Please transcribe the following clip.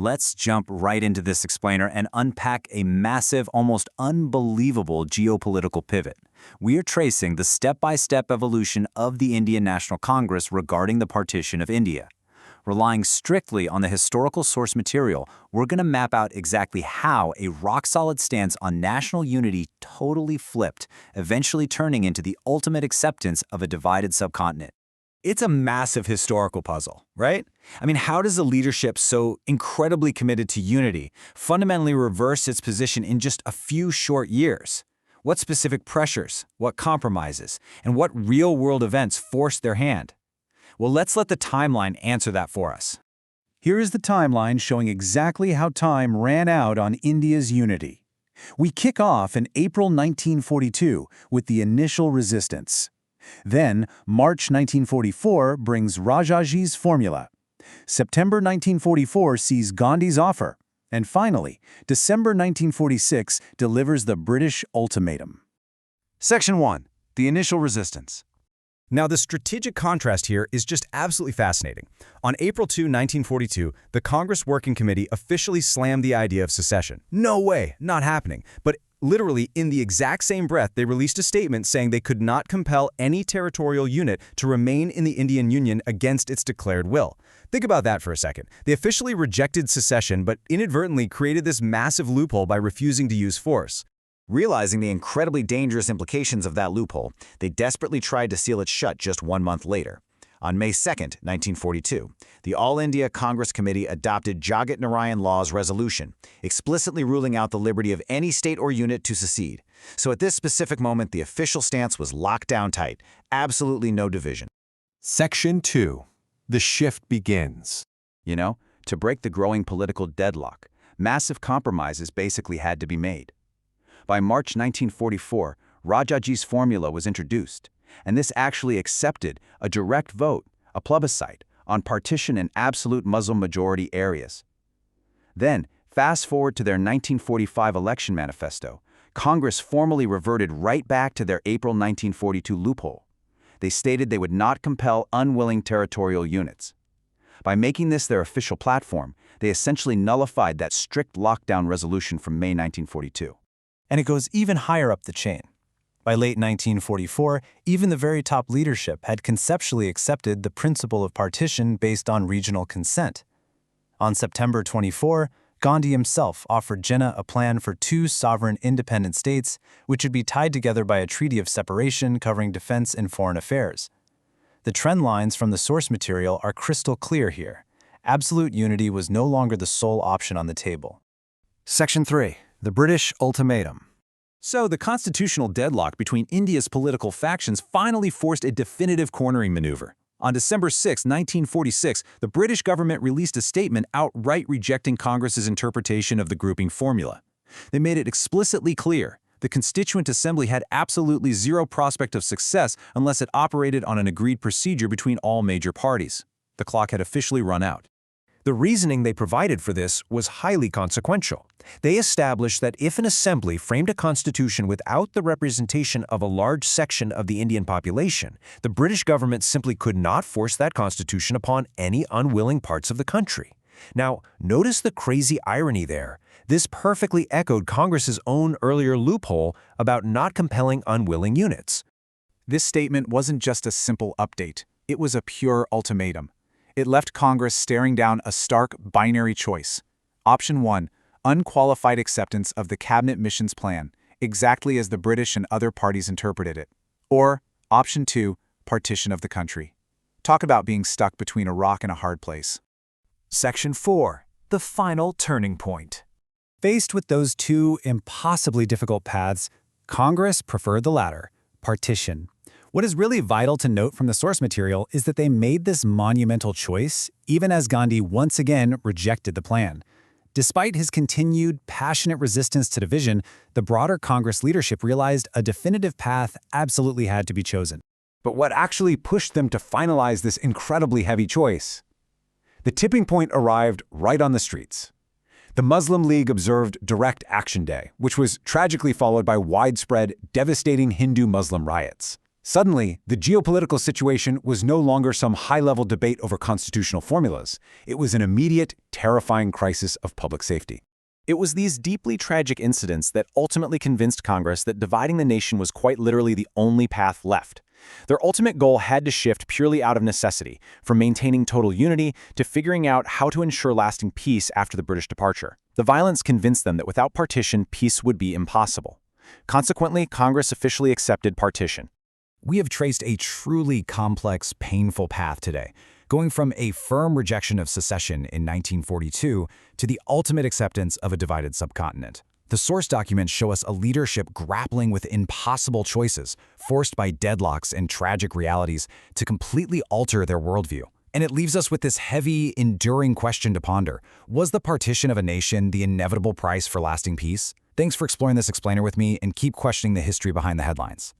Let's jump right into this explainer and unpack a massive, almost unbelievable geopolitical pivot. We are tracing the step-by-step evolution of the Indian National Congress regarding the partition of India. Relying strictly on the historical source material, we're going to map out exactly how a rock-solid stance on national unity totally flipped, eventually turning into the ultimate acceptance of a divided subcontinent. It's a massive historical puzzle, right? I mean, how does a leadership so incredibly committed to unity fundamentally reverse its position in just a few short years? What specific pressures, what compromises, and what real-world events forced their hand? Well, let's let the timeline answer that for us. Here is the timeline showing exactly how time ran out on India's unity. We kick off in April 1942 with the initial resistance. Then, March 1944 brings Rajaji's formula. September 1944 sees Gandhi's offer. And finally, December 1946 delivers the British ultimatum. Section 1. The initial resistance. Now, the strategic contrast here is just absolutely fascinating. On April 2, 1942, the Congress Working Committee officially slammed the idea of secession. No way, not happening. But literally, in the exact same breath, they released a statement saying they could not compel any territorial unit to remain in the Indian Union against its declared will. Think about that for a second. They officially rejected secession, but inadvertently created this massive loophole by refusing to use force. Realizing the incredibly dangerous implications of that loophole, they desperately tried to seal it shut just 1 month later. On May 2, 1942, the All India Congress Committee adopted Jagat Narayan Law's resolution, explicitly ruling out the liberty of any state or unit to secede. So at this specific moment, the official stance was locked down tight, absolutely no division. Section 2. The shift begins. To break the growing political deadlock, massive compromises basically had to be made. By March 1944, Rajaji's formula was introduced, and this actually accepted a direct vote, a plebiscite, on partition in absolute Muslim majority areas. Then, fast forward to their 1945 election manifesto, Congress formally reverted right back to their April 1942 loophole. They stated they would not compel unwilling territorial units. By making this their official platform, they essentially nullified that strict lockdown resolution from May 1942. And it goes even higher up the chain. By late 1944, even the very top leadership had conceptually accepted the principle of partition based on regional consent. On September 24, Gandhi himself offered Jinnah a plan for 2 sovereign independent states, which would be tied together by a treaty of separation covering defense and foreign affairs. The trend lines from the source material are crystal clear here. Absolute unity was no longer the sole option on the table. Section 3. The British ultimatum. So the constitutional deadlock between India's political factions finally forced a definitive cornering maneuver. On December 6, 1946, the British government released a statement outright rejecting Congress's interpretation of the grouping formula. They made it explicitly clear the Constituent Assembly had absolutely zero prospect of success unless it operated on an agreed procedure between all major parties. The clock had officially run out. The reasoning they provided for this was highly consequential. They established that if an assembly framed a constitution without the representation of a large section of the Indian population, the British government simply could not force that constitution upon any unwilling parts of the country. Now, notice the crazy irony there. This perfectly echoed Congress's own earlier loophole about not compelling unwilling units. This statement wasn't just a simple update. It was a pure ultimatum. It left Congress staring down a stark binary choice. Option 1, unqualified acceptance of the Cabinet Missions Plan, exactly as the British and other parties interpreted it. Or, Option 2, partition of the country. Talk about being stuck between a rock and a hard place. Section 4. The final turning point. Faced with those 2 impossibly difficult paths, Congress preferred the latter, partition. What is really vital to note from the source material is that they made this monumental choice even as Gandhi once again rejected the plan. Despite his continued, passionate resistance to division, the broader Congress leadership realized a definitive path absolutely had to be chosen. But what actually pushed them to finalize this incredibly heavy choice? The tipping point arrived right on the streets. The Muslim League observed Direct Action Day, which was tragically followed by widespread, devastating Hindu-Muslim riots. Suddenly, the geopolitical situation was no longer some high-level debate over constitutional formulas. It was an immediate, terrifying crisis of public safety. It was these deeply tragic incidents that ultimately convinced Congress that dividing the nation was quite literally the only path left. Their ultimate goal had to shift purely out of necessity, from maintaining total unity to figuring out how to ensure lasting peace after the British departure. The violence convinced them that without partition, peace would be impossible. Consequently, Congress officially accepted partition. We have traced a truly complex, painful path today, going from a firm rejection of secession in 1942 to the ultimate acceptance of a divided subcontinent. The source documents show us a leadership grappling with impossible choices, forced by deadlocks and tragic realities to completely alter their worldview. And it leaves us with this heavy, enduring question to ponder. Was the partition of a nation the inevitable price for lasting peace? Thanks for exploring this explainer with me, and keep questioning the history behind the headlines.